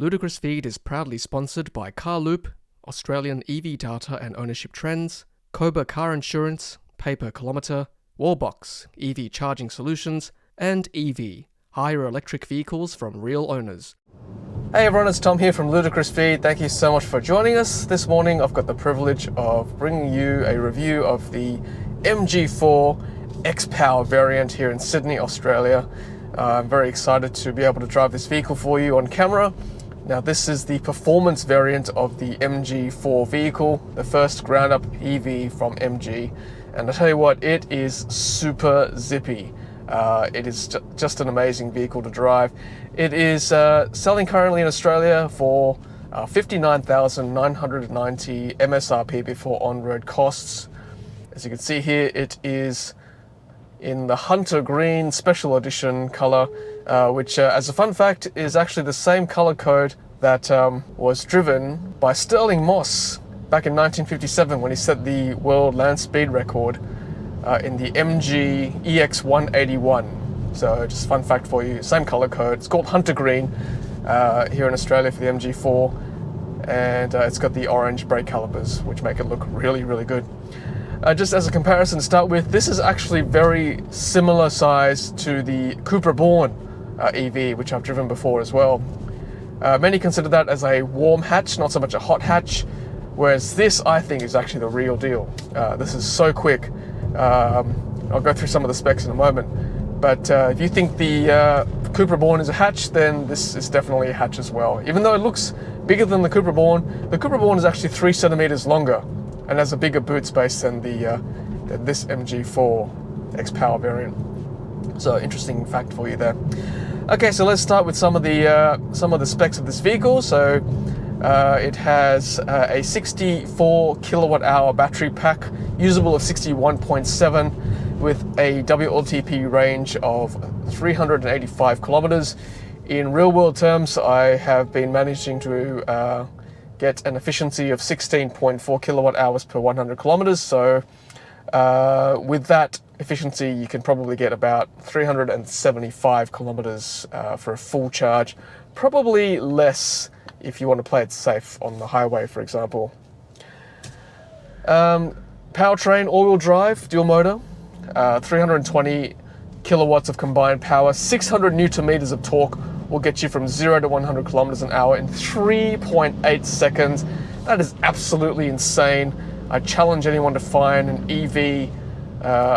Ludicrous Feed is proudly sponsored by Carloop, Australian EV Data and Ownership Trends, Koba Car Insurance, Pay Per Kilometre, Wallbox, EV Charging Solutions, and Evee, hire electric vehicles from real owners. Hey everyone, it's Tom here from Ludicrous Feed. Thank you so much for joining us. This morning I've got the privilege of bringing you a review of the MG4 XPOWER variant here in Sydney, Australia. I'm very excited to be able to drive this vehicle for you on camera. Now this is the performance variant of the MG4 vehicle, the first ground up EV from MG. And I tell you what, it is super zippy. It is just an amazing vehicle to drive. It is selling currently in Australia for $59,990 MSRP before on-road costs. As you can see here, it is in the Hunter Green Special Edition color, which as a fun fact is actually the same color code that was driven by Sterling Moss back in 1957 when he set the world land speed record in the MG EX181. So just fun fact for you, same color code. It's called Hunter Green here in Australia for the MG4, and it's got the orange brake calipers, which make it look really, really good. Just as a comparison to start with, this is actually very similar size to the Cupra Born EV, which I've driven before as well. Many consider that as a warm hatch, not so much a hot hatch, whereas this, I think, is actually the real deal. This is so quick. I'll go through some of the specs in a moment, but if you think the Cupra Born is a hatch, then this is definitely a hatch as well. Even though it looks bigger than the Cupra Born is actually 3 centimeters longer and has a bigger boot space than this MG4 XPOWER variant. So interesting fact for you there. Okay, so let's start with some of the specs of this vehicle. So it has a 64 kilowatt hour battery pack, usable of 61.7, with a WLTP range of 385 kilometers. In real world terms, I have been managing to get an efficiency of 16.4 kilowatt hours per 100 kilometers. So with that efficiency, you can probably get about 375 kilometers for a full charge. Probably less if you want to play it safe on the highway, for example. Powertrain, all-wheel drive, dual motor, 320 kilowatts of combined power, 600 newton meters of torque will get you from 0 to 100 kilometers an hour in 3.8 seconds. That is absolutely insane. I challenge anyone to find an EV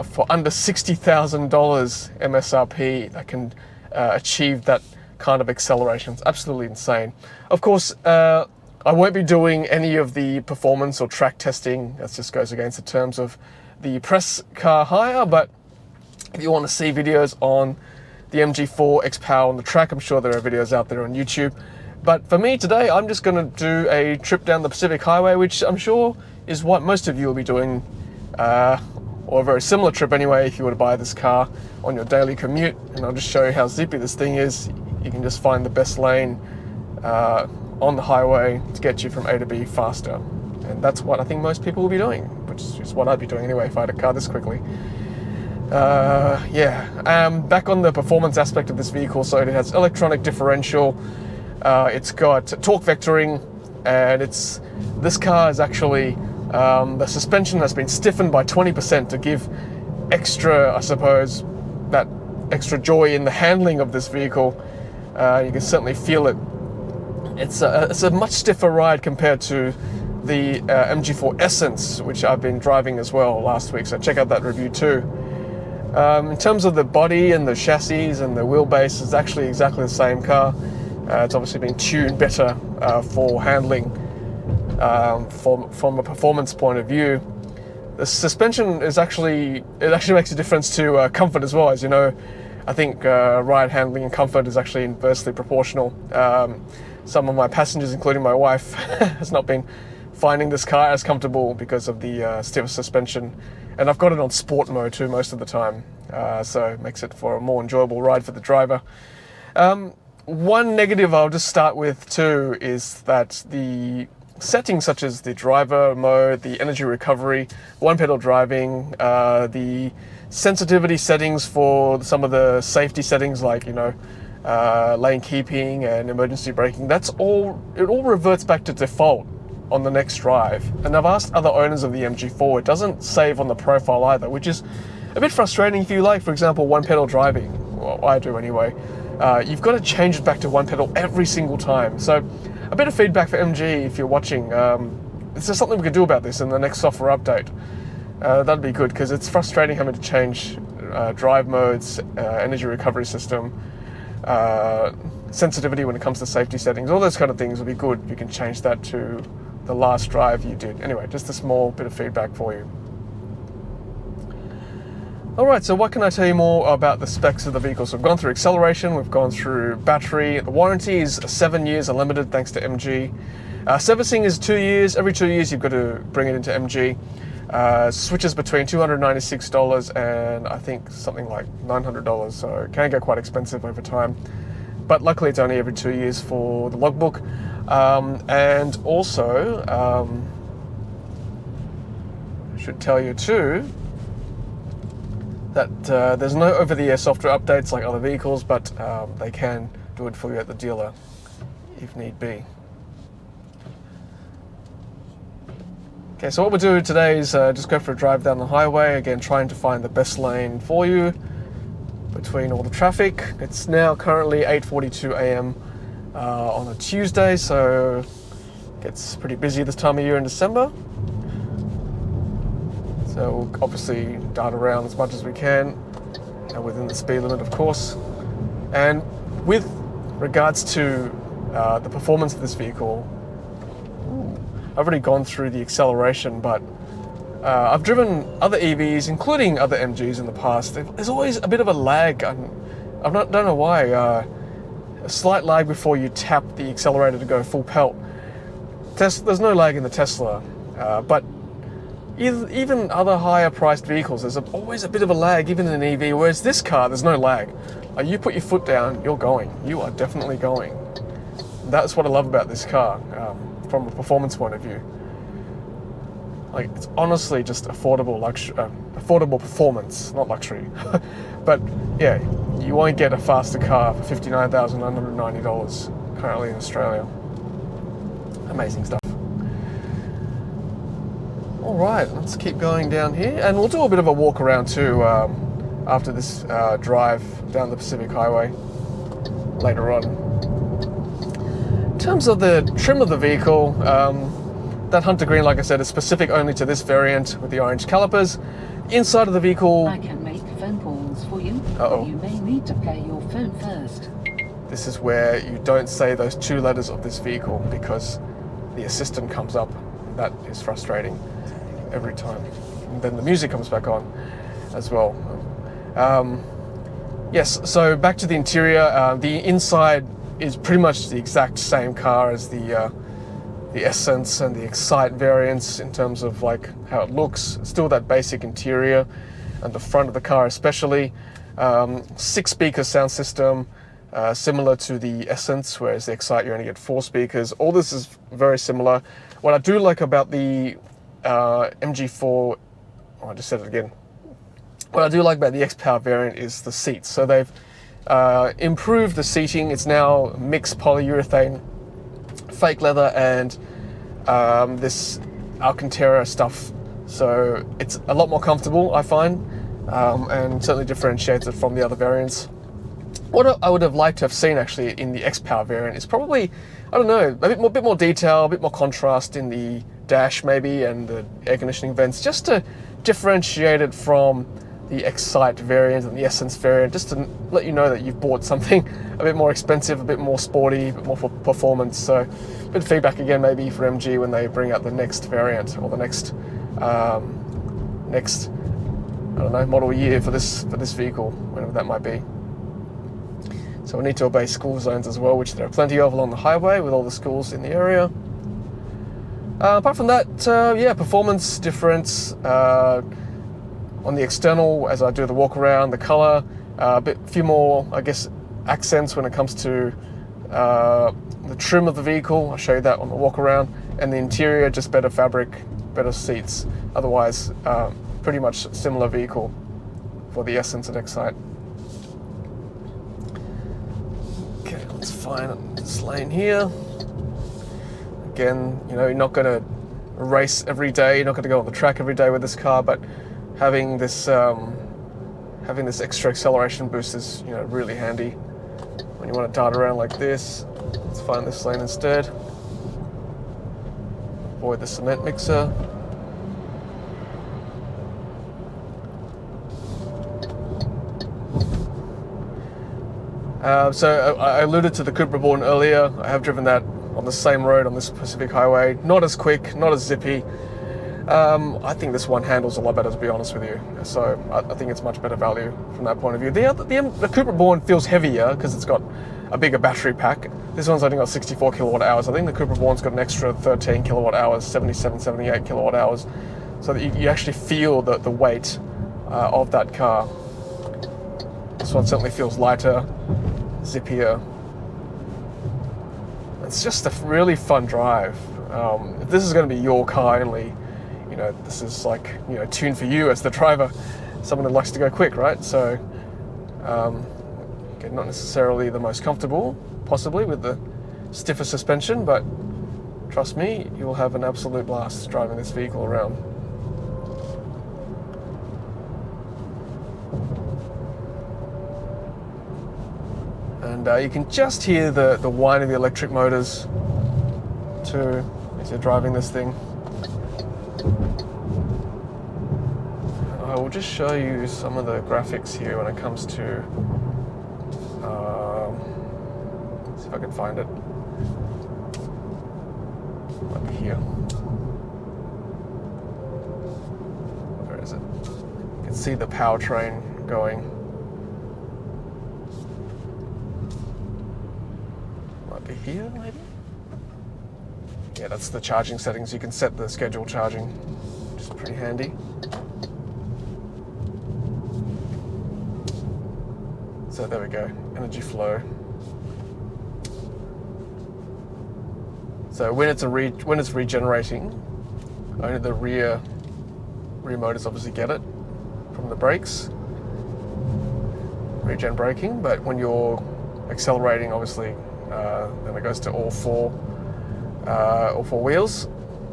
for under $60,000 MSRP that can achieve that kind of acceleration. It's absolutely insane. Of course, I won't be doing any of the performance or track testing. That just goes against the terms of the press car hire, but if you want to see videos on the MG4 XPOWER on the track, I'm sure there are videos out there on YouTube. But for me today, I'm just going to do a trip down the Pacific Highway, which I'm sure is what most of you will be doing, or a very similar trip anyway, if you were to buy this car on your daily commute. And I'll just show you how zippy this thing is. You can just find the best lane on the highway to get you from A to B faster. And that's what I think most people will be doing, which is what I'd be doing anyway if I had a car this quickly. Back on the performance aspect of this vehicle, so it has electronic differential, it's got torque vectoring, and this car is actually, the suspension has been stiffened by 20% to give extra, I suppose, that extra joy in the handling of this vehicle. You can certainly feel it. It's a much stiffer ride compared to the MG4 Essence, which I've been driving as well last week, so check out that review too. In terms of the body and the chassis and the wheelbase, it's actually exactly the same car. It's obviously been tuned better for handling from a performance point of view. The suspension is actually makes a difference to comfort as well. As you know, I think ride handling and comfort is actually inversely proportional. Some of my passengers, including my wife, has not been finding this car as comfortable because of the stiff suspension. And I've got it on sport mode too most of the time, so it makes it for a more enjoyable ride for the driver. One negative I'll just start with too is that the settings such as the driver mode, the energy recovery, one pedal driving, the sensitivity settings for some of the safety settings like, you know, lane keeping and emergency braking, it all reverts back to default on the next drive. And I've asked other owners of the MG4, it doesn't save on the profile either, which is a bit frustrating if you like, for example, one pedal driving. Well, I do anyway. You've got to change it back to one pedal every single time. So a bit of feedback for MG if you're watching. Is there something we could do about this in the next software update? That'd be good, because it's frustrating having to change drive modes, energy recovery system, sensitivity when it comes to safety settings. All those kind of things would be good if you can change that to the last drive you did. Anyway, just a small bit of feedback for you. Alright, so what can I tell you more about the specs of the vehicle? So we've gone through acceleration, we've gone through battery. The warranty is 7 years unlimited thanks to MG. Servicing is 2 years. Every 2 years you've got to bring it into MG. Switches between $296 and I think something like $900, so it can get quite expensive over time. But luckily it's only every 2 years for the logbook. And also, I should tell you too, that there's no over-the-air software updates like other vehicles, but they can do it for you at the dealer if need be. Okay, so what we'll do today is just go for a drive down the highway, again trying to find the best lane for you between all the traffic. It's now currently 8:42 a.m. On a Tuesday, so it gets pretty busy this time of year in December. So we'll obviously dart around as much as we can, within the speed limit, of course. And with regards to the performance of this vehicle, I've already gone through the acceleration, but I've driven other EVs, including other MGs in the past. There's always a bit of a lag. I don't know why. A slight lag before you tap the accelerator to go full pelt. There's no lag in the Tesla, but even other higher priced vehicles, there's always a bit of a lag, even in an EV, whereas this car, there's no lag. You put your foot down, you're going. You are definitely going. That's what I love about this car, from a performance point of view. Like, it's honestly just affordable performance, not luxury. But yeah, you won't get a faster car for $59,990 currently in Australia. Amazing stuff. All right, let's keep going down here, and we'll do a bit of a walk around too after this drive down the Pacific Highway later on. In terms of the trim of the vehicle, that hunter green, like I said, is specific only to this variant with the orange calipers. Inside of the vehicle, I can make phone calls for you. Uh-oh. You may need to pay your phone first. This is where you don't say those 2 letters of this vehicle, because the assistant comes up. That is frustrating every time. And then the music comes back on as well. Yes, so back to the interior. The inside is pretty much the exact same car as the Essence and the Excite variants in terms of like how it looks. Still that basic interior, and the front of the car especially. 6-speaker sound system, similar to the Essence, whereas the Excite you only get 4 speakers. All this is very similar. What I do like about the MG4, I just said it again. What I do like about the XPOWER variant is the seats. So they've improved the seating. It's now mixed polyurethane, fake leather, and this Alcantara stuff. So it's a lot more comfortable, I find, and certainly differentiates it from the other variants. What I would have liked to have seen actually in the XPOWER variant is probably, I don't know, a bit more detail, a bit more contrast in the dash maybe, and the air conditioning vents, just to differentiate it from the Excite variant and the Essence variant, just to let you know that you've bought something a bit more expensive, a bit more sporty, a bit more for performance. So a bit of feedback again maybe for MG when they bring out the next variant, or the next I don't know, model year for this vehicle, whatever that might be. So we need to obey school zones as well, which there are plenty of along the highway with all the schools in the area. Apart from that, yeah, performance difference on the external as I do the walk around, the color, few more, I guess, accents when it comes to the trim of the vehicle. I'll show you that on the walk around, and the interior, just better fabric, better seats. Otherwise, pretty much similar vehicle for the Essence and Excite. find this lane here. Again, you know, you're not going to race every day, you're not going to go on the track every day with this car, but having this extra acceleration boost is, you know, really handy when you want to dart around like this. Let's find this lane instead. Avoid the cement mixer. So I alluded to the Cupra Born earlier. I have driven that on the same road on this Pacific Highway. Not as quick, not as zippy. I think this one handles a lot better, to be honest with you. So I think it's much better value from that point of view. The Cupra Born feels heavier because it's got a bigger battery pack. This one's only got 64 kilowatt hours. I think the Cupra Born's got an extra 13 kilowatt hours, 77, 78 kilowatt hours. So that you actually feel the weight of that car. This one certainly feels lighter, zippier. It's just a really fun drive. If this is going to be your car only, you know, this is like, you know, tuned for you as the driver, someone who likes to go quick, right? So, again, not necessarily the most comfortable, possibly with the stiffer suspension, but trust me, you will have an absolute blast driving this vehicle around. And you can just hear the whine of the electric motors too as you're driving this thing. I will just show you some of the graphics here when it comes to, see if I can find it. Might be here. Where is it? You can see the powertrain going. Here, maybe? Yeah, that's the charging settings. You can set the scheduled charging, which is pretty handy. So there we go, energy flow. So when it's regenerating, only the rear motors obviously get it from the brakes, regen braking. But when you're accelerating, obviously. Then it goes to all four wheels.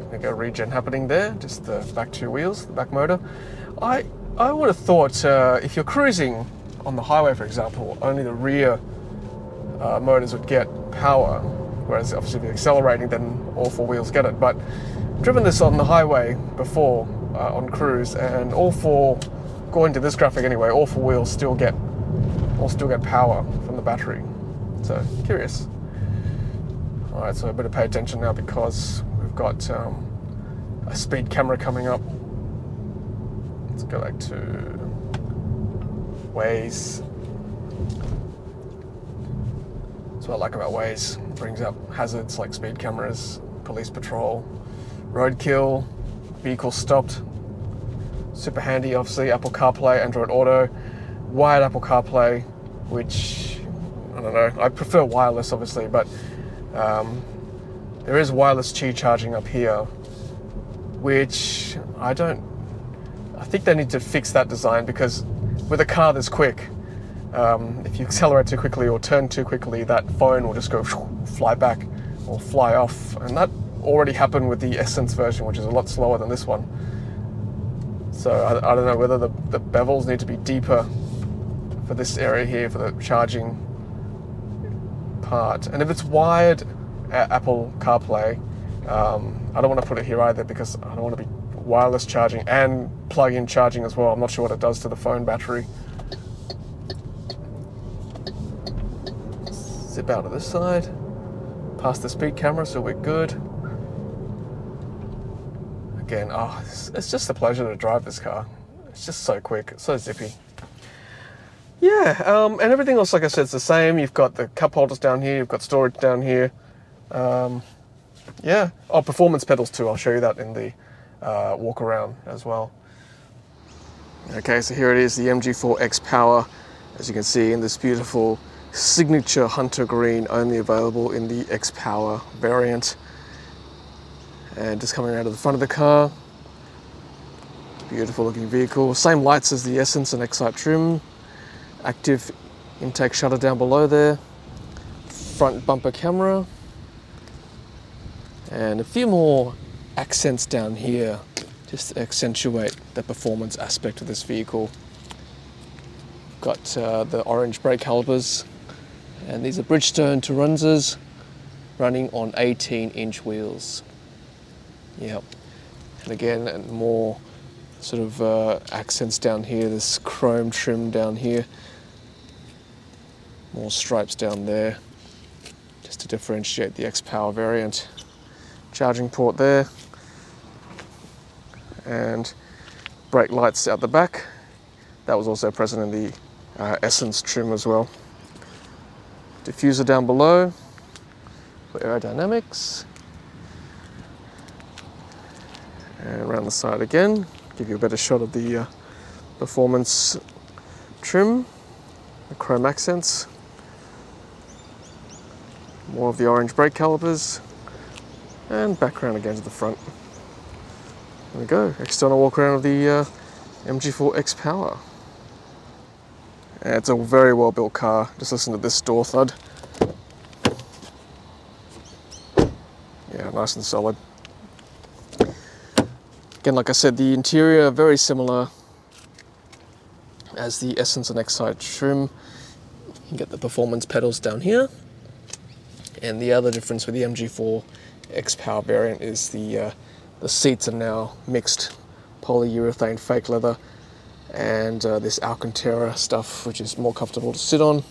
There go regen happening there, just the back two wheels, the back motor. I would have thought if you're cruising on the highway, for example, only the rear motors would get power, whereas obviously if you're accelerating, then all four wheels get it. But I've driven this on the highway before on cruise, and all four, according to this graphic anyway, all four wheels still get power from the battery. So, curious. Alright, so I better pay attention now because we've got a speed camera coming up. Let's go back to Waze. That's what I like about Waze. It brings up hazards like speed cameras, police patrol, roadkill, vehicle stopped. Super handy, obviously. Apple CarPlay, Android Auto, wired Apple CarPlay, which I don't know, I prefer wireless obviously, but there is wireless Qi charging up here, which I think they need to fix that design, because with a car this quick, if you accelerate too quickly or turn too quickly, that phone will just go fly back or fly off. And that already happened with the Essence version, which is a lot slower than this one. So I don't know whether the bevels need to be deeper for this area here for the charging part. And if it's wired Apple CarPlay, I don't want to put it here either, because I don't want to be wireless charging and plug-in charging as well. I'm not sure what it does to the phone battery. Zip out of this side, past the speed camera, so we're good. Again, it's just a pleasure to drive this car. It's just so quick, so zippy. Yeah, and everything else, like I said, it's the same. You've got the cup holders down here, you've got storage down here. Yeah, performance pedals too. I'll show you that in the walk around as well. Okay, so here it is, the MG4 XPOWER, as you can see, in this beautiful signature hunter green, only available in the XPOWER variant. And just coming out of the front of the car, beautiful looking vehicle. Same lights as the Essence and Excite trim. Active intake shutter down below there. front bumper camera, and a few more accents down here just to accentuate the performance aspect of this vehicle. Got the orange brake calipers, and these are Bridgestone Turanzas running on 18-inch wheels. Yep. And again, more sort of accents down here, this chrome trim down here, more stripes down there, just to differentiate the XPOWER variant. Charging port there, and brake lights out the back. That was also present in the Essence trim as well. Diffuser down below for aerodynamics. And around the side again, give you a better shot of the performance trim, the chrome accents, more of the orange brake calipers, and background again to the front. There we go, external walk around of the MG4 XPOWER. And it's a very well built car. Just listen to this door thud. Yeah, nice and solid. Again, like I said, the interior very similar as the Essence and Excite trim. You can get the performance pedals down here. And the other difference with the MG4 XPOWER variant is the seats are now mixed polyurethane fake leather and this Alcantara stuff, which is more comfortable to sit on.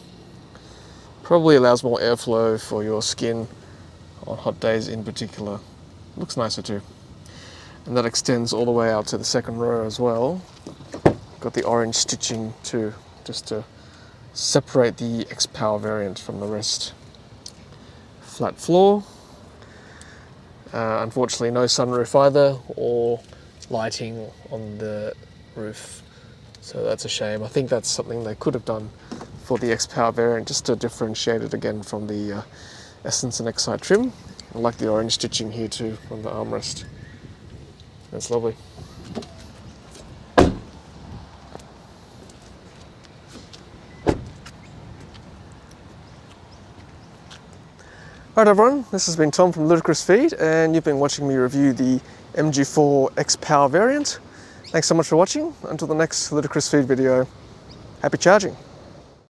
Probably allows more airflow for your skin on hot days in particular. Looks nicer too. And that extends all the way out to the second row as well. Got the orange stitching too, just to separate the XPOWER variant from the rest. Flat floor. Unfortunately no sunroof either, or lighting on the roof. So that's a shame. I think that's something they could have done for the XPOWER variant, just to differentiate it again from the Essence and Excite trim. I like the orange stitching here too on the armrest. That's lovely. Alright everyone, this has been Tom from Ludicrous Feed, and you've been watching me review the MG4 XPOWER variant. Thanks so much for watching. Until the next Ludicrous Feed video, happy charging.